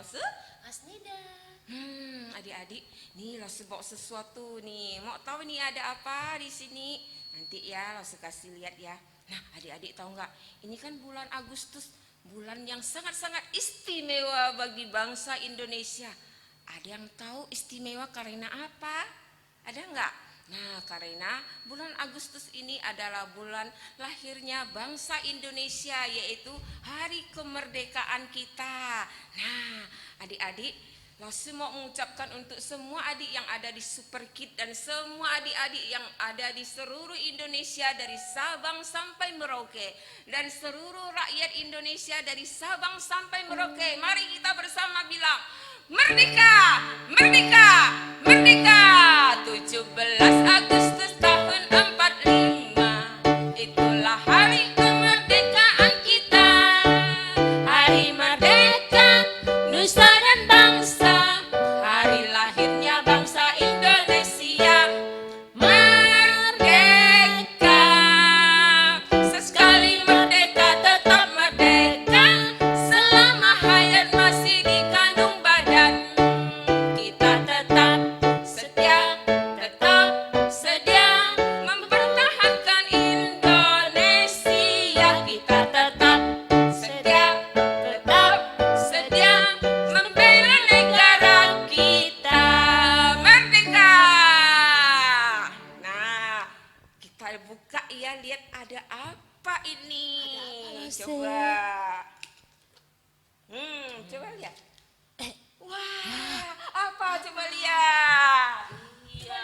Lause? Asnida. Adik-adik, nih Lause bawa sesuatu nih. Mau tahu nih ada apa di sini? Nanti ya Lause kasih lihat ya. Nah, adik-adik tahu nggak? Ini kan bulan Agustus, bulan yang sangat-sangat istimewa bagi bangsa Indonesia. Ada yang tahu istimewa karena apa? Ada nggak? Nah, karena bulan Agustus ini adalah bulan lahirnya bangsa Indonesia, yaitu hari kemerdekaan kita. Nah, adik-adik, Lause mau mengucapkan untuk semua adik yang ada di Super Kid dan semua adik-adik yang ada di seluruh Indonesia dari Sabang sampai Merauke dan seluruh rakyat Indonesia dari Sabang sampai Merauke. Mari kita bersama bilang Merdeka, Merdeka, Merdeka. 17 Agustus tahun 45, itulah hari kemerdekaan kita. Hari merdeka, nusa dan bangsa, hari lahirnya bangsa Indonesia. Merdeka, sesekali merdeka tetap merdeka, selama hayat masih di kandung badan. Kita tetap setia mempertahankan Indonesia. Kita tetap setia membela negara kita. Merdeka. Nah, kita buka ya, lihat ada apa ini. Coba. Coba lihat. Wah, apa coba lihat. Iya.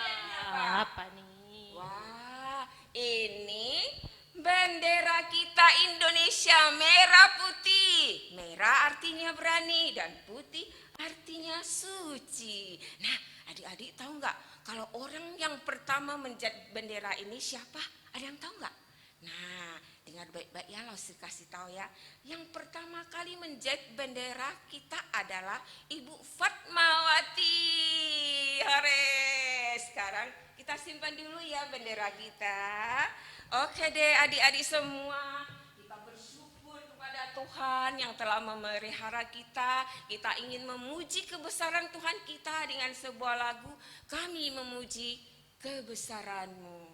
Apa nih? Wah, ini bendera kita Indonesia, merah putih. Merah artinya berani dan putih artinya suci. Nah, adik-adik tahu nggak kalau orang yang pertama menjat bendera ini siapa? Ada yang tahu nggak? Nah, dengar baik-baik ya, Lause kasih tahu ya. Yang pertama kali menjahit bendera kita adalah Ibu Fatmawati. Hore, sekarang kita simpan dulu ya bendera kita. Oke deh adik-adik semua, kita bersyukur kepada Tuhan yang telah memelihara kita. Kita ingin memuji kebesaran Tuhan kita dengan sebuah lagu, Kami Memuji Kebesaran-Mu.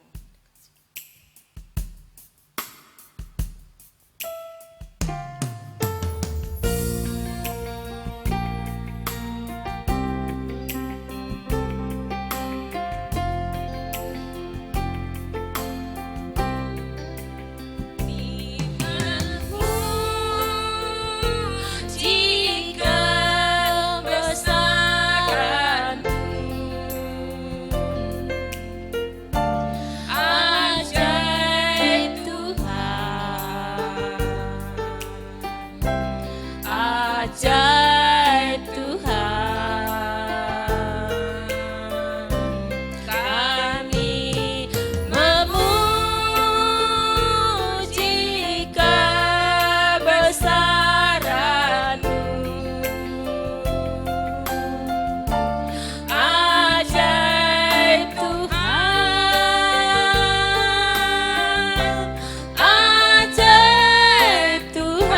Ajaib Tuhan, kami memuji kebesaran-Mu. Ajaib Tuhan, ajaib Tuhan.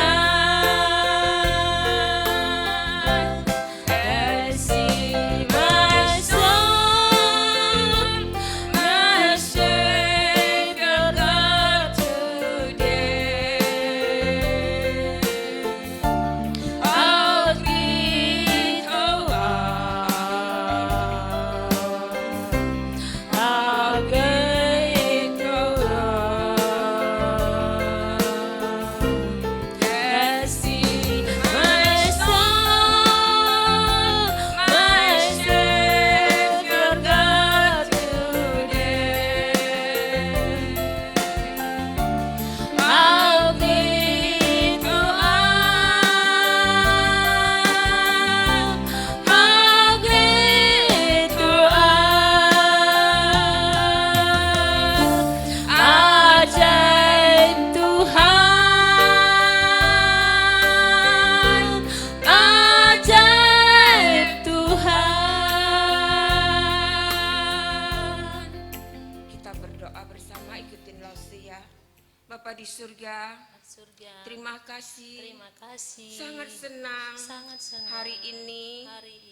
Bapa di surga, surga. Terima kasih. Terima kasih. Sangat senang Sangat senang. hari ini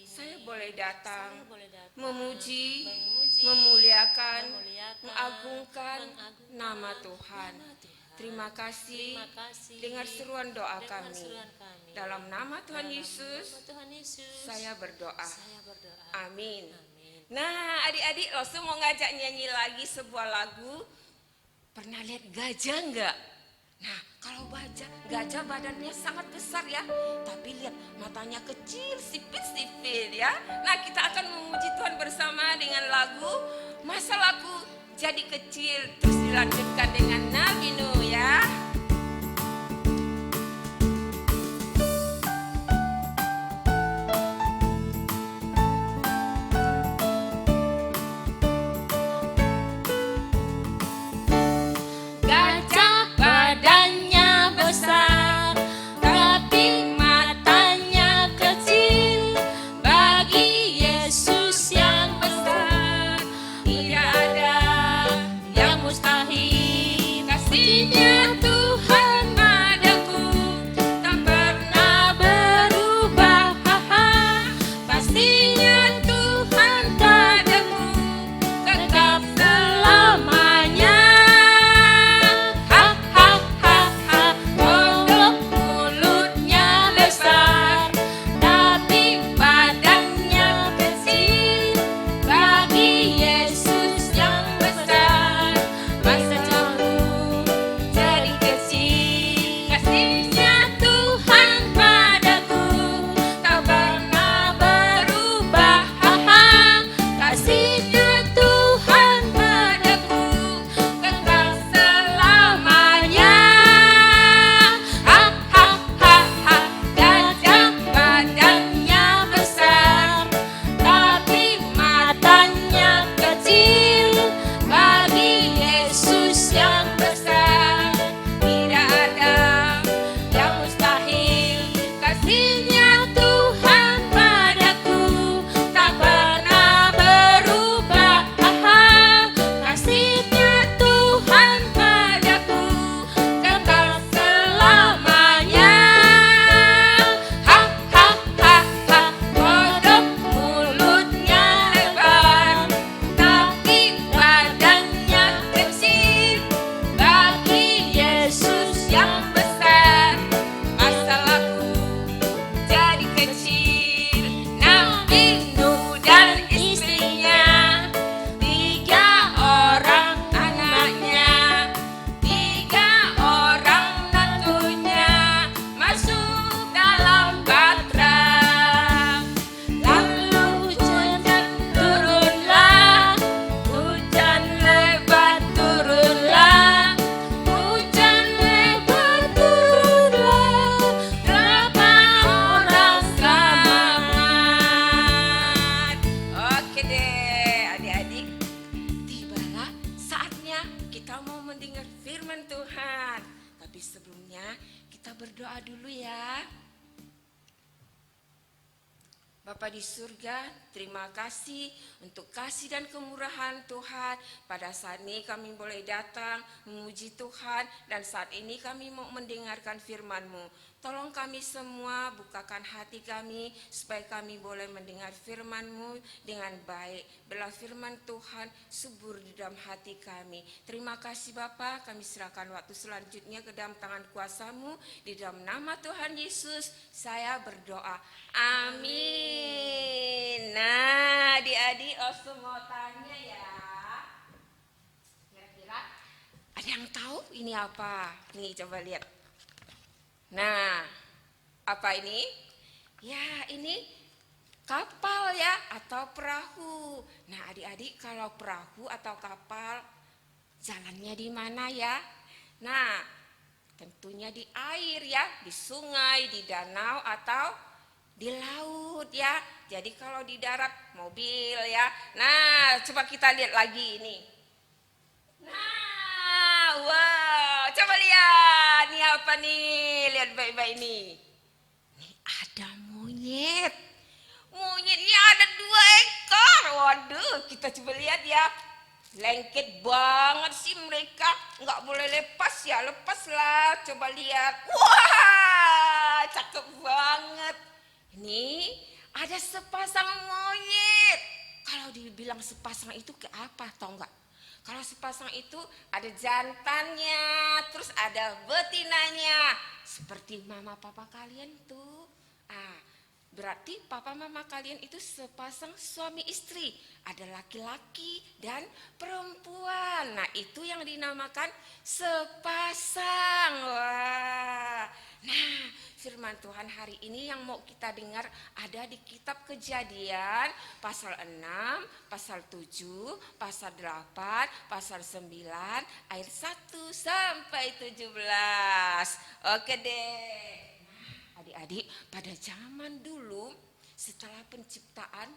saya boleh datang, saya boleh datang memuji, memuji, memuliakan, memuliakan, mengagungkan mengagungkan nama Tuhan. nama Tuhan. Terima kasih. Terima kasih. Dengar seruan doa Dengar kami. seruan kami. Dalam nama Tuhan Dalam Yesus, nama Tuhan Yesus, saya berdoa. saya berdoa. Amin. Amin. Nah, adik-adik, Rosu mau ngajak nyanyi lagi sebuah lagu. Pernah lihat gajah enggak? Nah, kalau gajah badannya sangat besar ya, tapi lihat matanya kecil, sipit-sipit ya. Nah, kita akan memuji Tuhan bersama dengan lagu Masa Laku Jadi Kecil. Terus dilanjutkan dengan Nabi Nuh ya. Gajah badannya besar, tapi matanya kecil. Bagi Yesus yang besar, tidak ada yang mustahil. Kasihnya Tuhan padaku tak pernah berubah. Pastinya Tuhan padaku tetap selamanya. Kodok mulutnya besar, tapi badannya kecil. Bagi Yesus yang besar, masa laku jadi kecil. Kasihnya Tuhan padaku tak pernah berubah. Kasihnya Tuhan padaku kekal selamanya. Gajah badannya besar, tapi matanya kecil. Bagi Yesus yang besar, tidak ada yang mustahil. Kasihnya Tuhan padaku tak pernah berubah. Kasihnya Tuhan padaku kekal selamanya. Kodok mulutnya lebar, tapi badannya kecil. Bagi Yesus yang besar, masa laku jadi kecil. Nabi Nuh dan istrinya, 3 orang anaknya, 3 orang menantunya masuk dalam batra. Lalu hujan turunlah, hujan lebat turunlah, hujan lebat turunlah. 8 orang selamat. Oke deh, adik-adik. Tibalah saatnya kita mau mendengar firman Tuhan. Tapi sebelumnya kita berdoa dulu ya. Bapa di surga, terima kasih untuk kasih dan kemurahan Tuhan. Pada saat ini kami boleh datang memuji Tuhan, dan saat ini kami mau mendengarkan firman-Mu. Tolong kami semua bukakan hati kami supaya kami boleh mendengar firman-Mu dengan baik. Biarlah firman Tuhan subur di dalam hati kami. Terima kasih Bapa, kami serahkan waktu selanjutnya ke dalam tangan kuasa-Mu. Di dalam nama Tuhan Yesus saya berdoa. Amin. Nah, adik-adik langsung mau tanya ya. Kira-kira ada yang tahu ini apa? Nih coba lihat. Nah, apa ini? Ya, ini kapal ya atau perahu. Nah, adik-adik kalau perahu atau kapal jalannya di mana ya? Nah, tentunya di air ya, di sungai, di danau atau di laut ya. Jadi kalau di darat mobil ya. Nah, coba kita lihat lagi ini. Nah, wow, coba lihat. Ini apa nih? Lihat baik-baik ini. Ini ada monyet. Monyetnya ada 2 ekor. Waduh, kita coba lihat ya. Lengket banget sih mereka. Nggak boleh lepas ya, lepaslah. Coba lihat. Wah, cakep banget. Ini ada sepasang monyet. Kalau dibilang sepasang itu ke apa, tau nggak? Kalau sepasang itu ada jantannya, terus ada betinanya. Seperti mama papa kalian tuh. Berarti papa mama kalian itu sepasang suami istri. Ada laki-laki dan perempuan. Nah, itu yang dinamakan sepasang. Wah. Nah, firman Tuhan hari ini yang mau kita dengar ada di kitab Kejadian pasal 6, pasal 7, pasal 8, pasal 9, ayat 1 sampai 17. Oke deh. Adik-adik, pada zaman dulu setelah penciptaan,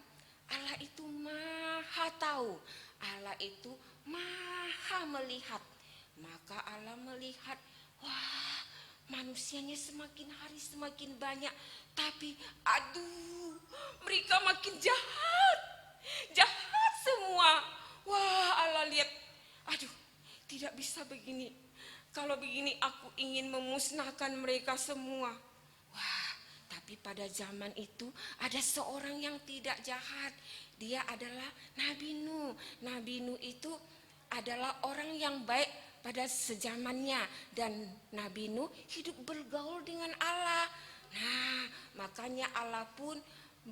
Allah itu maha tahu, Allah itu maha melihat. Maka Allah melihat, wah, manusianya semakin hari semakin banyak, tapi aduh, mereka makin jahat, jahat semua. Wah, Allah lihat, aduh, tidak bisa begini. Kalau begini aku ingin memusnahkan mereka semua. Wah, tapi pada zaman itu ada seorang yang tidak jahat. Dia adalah Nabi Nuh. Nabi Nuh itu adalah orang yang baik pada sezamannya. Dan Nabi Nuh hidup bergaul dengan Allah. Nah, makanya Allah pun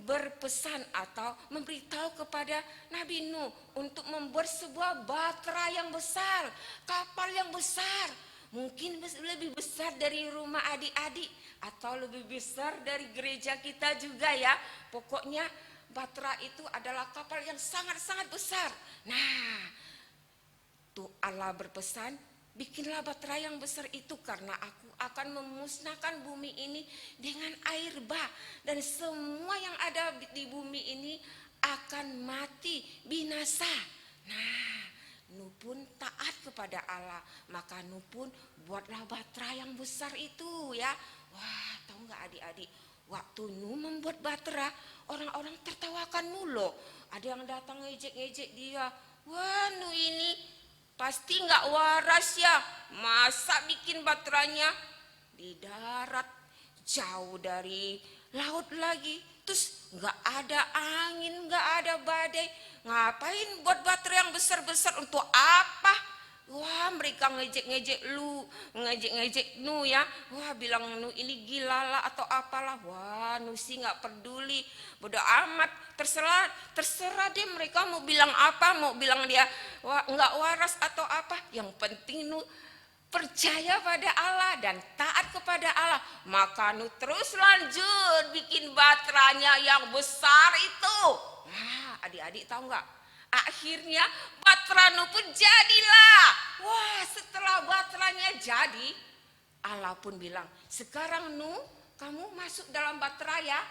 berpesan atau memberitahu kepada Nabi Nuh untuk membuat sebuah bahtera yang besar, kapal yang besar. Mungkin lebih besar dari rumah adik-adik atau lebih besar dari gereja kita juga ya. Pokoknya bahtera itu adalah kapal yang sangat-sangat besar. Nah, tuh Allah berpesan, bikinlah bahtera yang besar itu karena aku akan memusnahkan bumi ini dengan air bah. Dan semua yang ada di bumi ini akan mati, binasa. Nah, Nuh pun taat kepada Allah, maka Nuh pun buatlah bahtera yang besar itu ya. Wah, tahu nggak adik-adik, waktu Nuh membuat bahtera, orang-orang tertawakan Nuh loh. Ada yang datang ngejek-ngejek dia. Wah, Nuh ini pasti nggak waras ya, masa bikin bahteranya di darat jauh dari laut lagi, terus nggak ada angin, nggak ada badai, ngapain buat bahtera yang besar-besar untuk apa? Wah, mereka ngejek-ngejek Nuh ya. Wah, bilang Nuh ini gila lah atau apalah. Wah, Nuh sih nggak peduli, bodoh amat, terserah deh mereka mau bilang apa, mau bilang dia wah nggak waras atau apa. Yang penting Nuh percaya pada Allah dan taat kepada Allah. Maka Nuh terus lanjut bikin bahteranya yang besar itu. Nah, adik-adik tahu nggak? Akhirnya bahtera Nuh pun jadilah. Wah, setelah bahteranya jadi, Allah pun bilang, sekarang Nuh, kamu masuk dalam bahtera ya,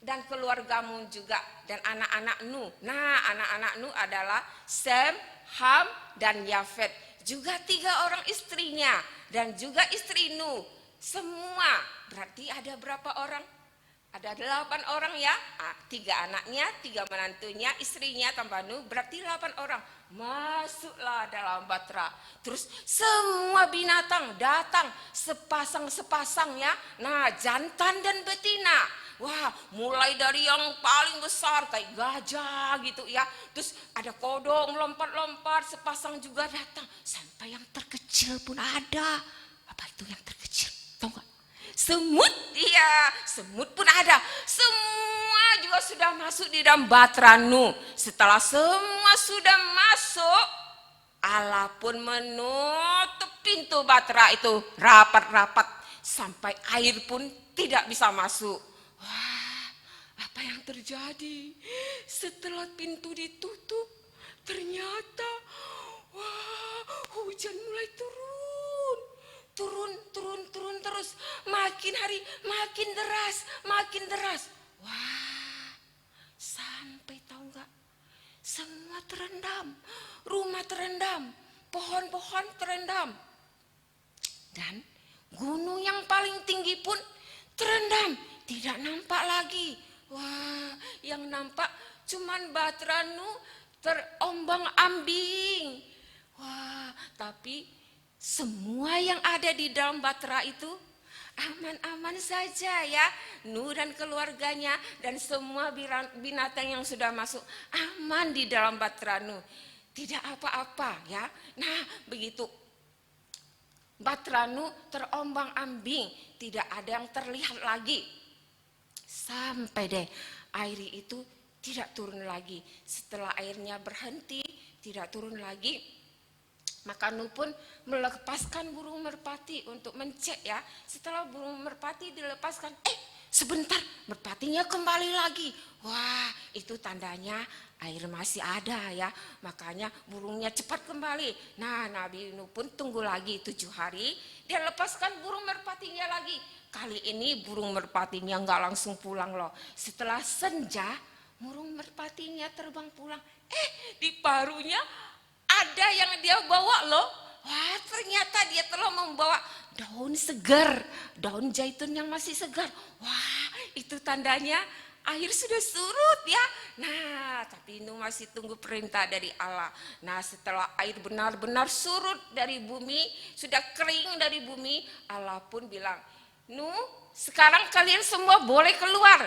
dan keluargamu juga dan anak-anak Nuh. Nah, anak-anak Nuh adalah Sem, Ham, dan Yafet. Juga 3 orang istrinya dan juga istri Nuh. Semua berarti ada berapa orang? Ada 8 orang ya. 3 anaknya, 3 menantunya, istrinya tambah Nuh, berarti 8 orang. Masuklah dalam bahtera. Terus semua binatang datang sepasang-sepasang ya. Nah, jantan dan betina. Wah, mulai dari yang paling besar kayak gajah gitu ya. Terus ada kodok lompat-lompat, sepasang juga datang. Sampai yang terkecil pun ada. Apa itu yang terkecil? Tahu nggak? Semut, iya, semut pun ada. Semua juga sudah masuk di dalam bahtera Nuh. Setelah semua sudah masuk, Allah pun menutup pintu bahtera itu rapat-rapat sampai air pun tidak bisa masuk. Wah, apa yang terjadi? Setelah pintu ditutup, ternyata wah, hujan mulai turun terus, makin hari makin deras. Wah, sampai tahu nggak? Semua terendam, rumah terendam, pohon-pohon terendam, dan gunung yang paling tinggi pun terendam, tidak nampak lagi. Wah, yang nampak cuman bahtera Nuh terombang-ambing. Wah, tapi semua yang ada di dalam Batra itu aman-aman saja ya. Nuh dan keluarganya dan semua binatang yang sudah masuk aman di dalam Batra Nuh. Tidak apa-apa ya. Nah, begitu Batra Nuh terombang-ambing, tidak ada yang terlihat lagi. Sampai deh air itu tidak turun lagi. Setelah airnya berhenti, tidak turun lagi, maka Nuh pun melepaskan burung merpati untuk mencek ya. Setelah burung merpati dilepaskan, sebentar merpatinya kembali lagi. Wah, itu tandanya air masih ada ya. Makanya burungnya cepat kembali. Nah, Nabi Nuh pun tunggu lagi 7 hari. Dia lepaskan burung merpatinya lagi. Kali ini burung merpatinya nggak langsung pulang loh. Setelah senja, burung merpatinya terbang pulang. Di paruhnya ada yang dia bawa loh. Wah, ternyata dia telah membawa daun segar, daun zaitun yang masih segar. Wah, itu tandanya air sudah surut ya. Nah, tapi Nuh masih tunggu perintah dari Allah. Nah, setelah air benar-benar surut dari bumi, sudah kering dari bumi, Allah pun bilang, Nuh, sekarang kalian semua boleh keluar.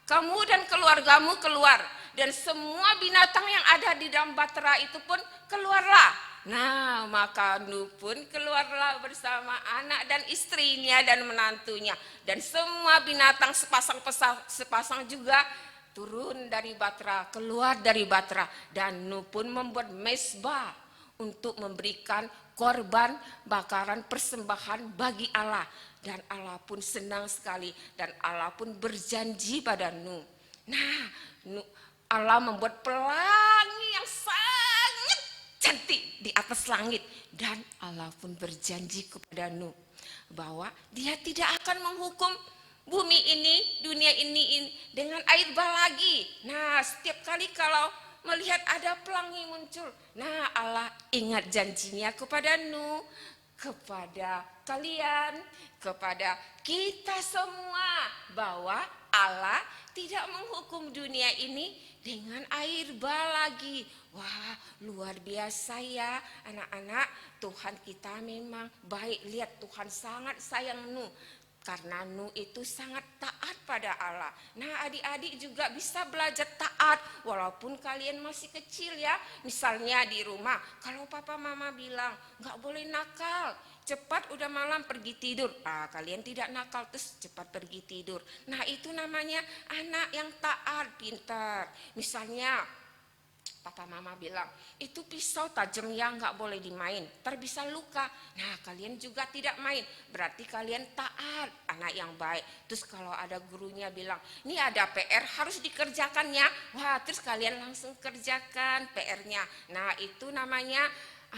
Kamu dan keluargamu keluar. Dan semua binatang yang ada di dalam Batra itu pun keluarlah. Nah, maka Nuh pun keluarlah bersama anak dan istrinya dan menantunya. Dan semua binatang sepasang juga turun dari Batra, keluar dari Batra. Dan Nuh pun membuat mezbah untuk memberikan korban bakaran persembahan bagi Allah. Dan Allah pun senang sekali dan Allah pun berjanji pada Nuh. Nah, Allah membuat pelangi yang sangat cantik di atas langit dan Allah pun berjanji kepada Nuh bahwa dia tidak akan menghukum bumi ini, dunia ini dengan air bah lagi. Nah, setiap kali kalau melihat ada pelangi muncul, nah Allah ingat janjinya kepada Nuh, kepada kalian, kepada kita semua bahwa Allah tidak menghukum dunia ini dengan air bah lagi. Wah, luar biasa ya anak-anak. Tuhan kita memang baik. Lihat, Tuhan sangat sayang Nuh. Karena Nuh itu sangat taat pada Allah. Nah, adik-adik juga bisa belajar taat walaupun kalian masih kecil ya. Misalnya di rumah, kalau papa mama bilang nggak boleh nakal, cepat udah malam pergi tidur. Kalian tidak nakal terus cepat pergi tidur. Nah, itu namanya anak yang taat, pintar. Misalnya papa mama bilang, itu pisau tajam ya, nggak boleh dimain, ntar bisa luka. Nah, kalian juga tidak main, berarti kalian taat, anak yang baik. Terus kalau ada gurunya bilang, ini ada PR harus dikerjakan ya. Wah, terus kalian langsung kerjakan PR-nya. Nah, itu namanya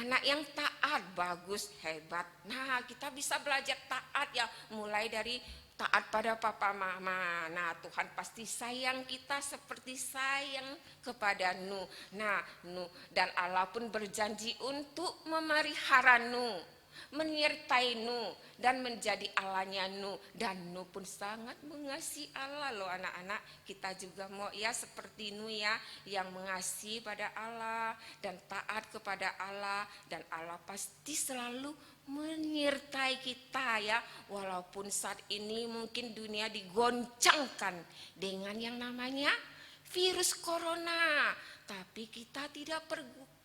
anak yang taat, bagus, hebat. Nah, kita bisa belajar taat ya, mulai dari taat pada papa mama. Nah, Tuhan pasti sayang kita seperti sayang kepada Nuh. Nah, Nuh dan Allah pun berjanji untuk memelihara Nuh, menyertai Nuh dan menjadi Allahnya Nuh. Dan Nuh pun sangat mengasihi Allah loh anak-anak. Kita juga mau ya seperti Nuh ya, yang mengasihi pada Allah dan taat kepada Allah. Dan Allah pasti selalu menyertai kita ya, walaupun saat ini mungkin dunia digoncangkan dengan yang namanya virus corona, tapi kita tidak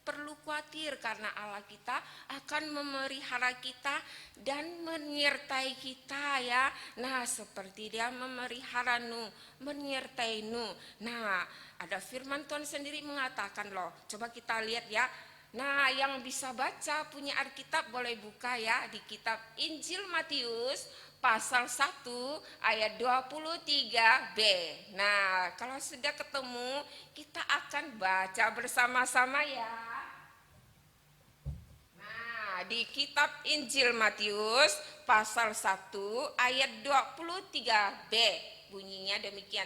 perlu khawatir karena Allah kita akan memelihara kita dan menyertai kita ya. Nah, seperti dia memelihara Nuh, menyertai Nuh. Nah, ada firman Tuhan sendiri mengatakan loh, coba kita lihat ya. Nah, yang bisa baca punya Alkitab boleh buka ya di kitab Injil Matius pasal 1 ayat 23b. Nah, kalau sudah ketemu kita akan baca bersama-sama ya. Nah, di kitab Injil Matius pasal 1 ayat 23b bunyinya demikian.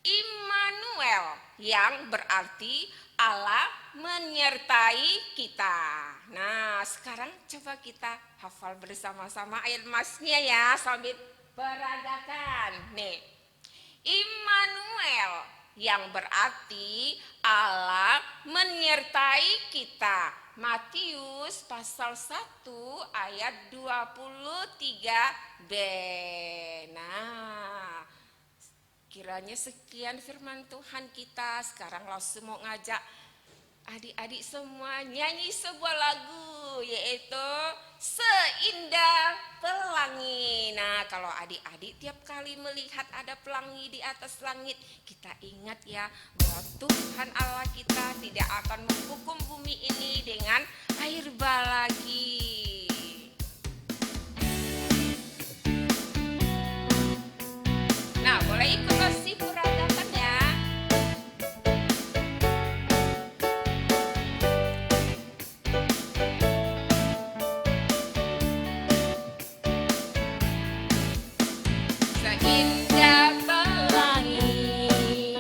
Immanuel, yang berarti Allah menyertai kita. Nah, sekarang coba kita hafal bersama-sama ayat emasnya ya, sambil peragakan. Nih, Immanuel, yang berarti Allah menyertai kita. Matius pasal 1 ayat 23b. Nah, kiranya sekian firman Tuhan kita. Sekarang langsung mau ngajak adik-adik semua nyanyi sebuah lagu, yaitu Seindah Pelangi. Nah, kalau adik-adik tiap kali melihat ada pelangi di atas langit, kita ingat ya bahwa Tuhan Allah kita tidak akan menghukum bumi ini dengan air bah lagi. Nah, boleh ikut kasih peradatannya. Seindah pelangi,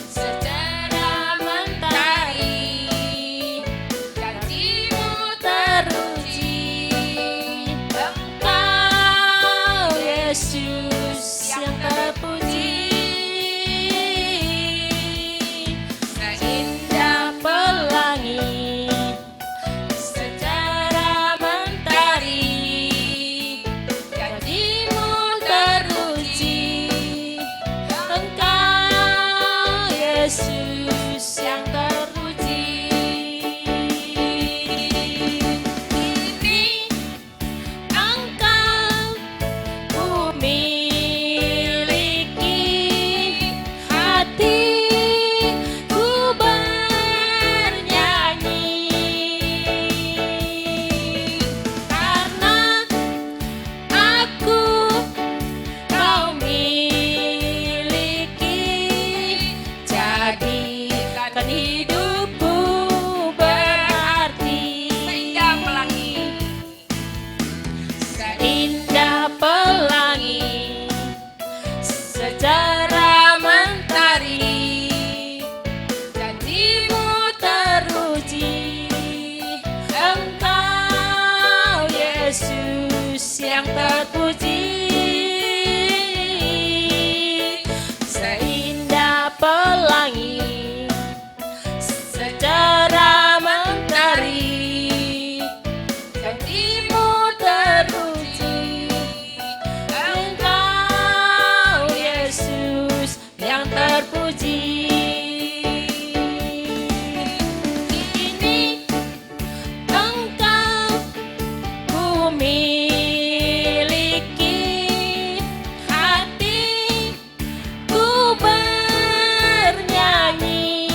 secerah mentari, janjimu teruji. Engkau Yesus yang terpuji. Seindah pelangi, secerah mentari, janjimu teruji. Engkau Yesus yang terpuji. Kini Engkau ku miliki, hatiku bernyanyi, karena aku kau miliki. Jadikan hidupku berarti. Seindah pelangi, seindah pelangi, secerah mentari, janjimu teruji. Engkau Yesus yang terpuji. Seindah pelangi, secerah mentari, janjimu teruji. Engkau Yesus yang terpuji. Kini Engkau ku miliki, hatiku bernyanyi,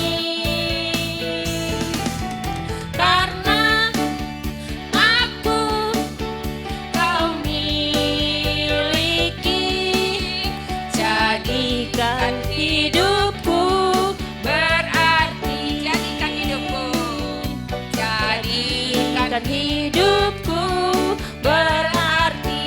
karena aku kau miliki. Jadikan hidupku berarti. Jadikan hidupku, jadikan hidupku berarti.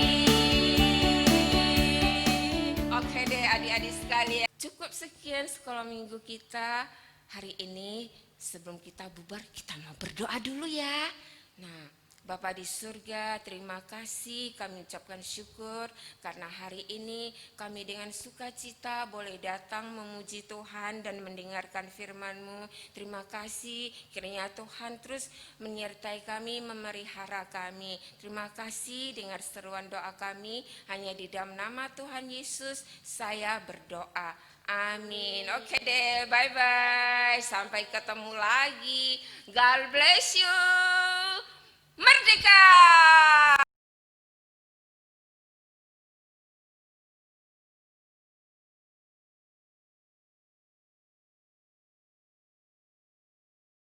Oke deh adik-adik sekalian, cukup sekian sekolah minggu kita hari ini. Sebelum kita bubar, kita mau berdoa dulu ya. Nah, Bapa di surga, terima kasih, kami ucapkan syukur karena hari ini kami dengan sukacita boleh datang memuji Tuhan dan mendengarkan firman-Mu. Terima kasih, kiranya Tuhan terus menyertai kami, memelihara kami. Terima kasih, dengar seruan doa kami, hanya di dalam nama Tuhan Yesus saya berdoa. Amin. Oke deh, bye-bye. Sampai ketemu lagi. God bless you. Merdeka!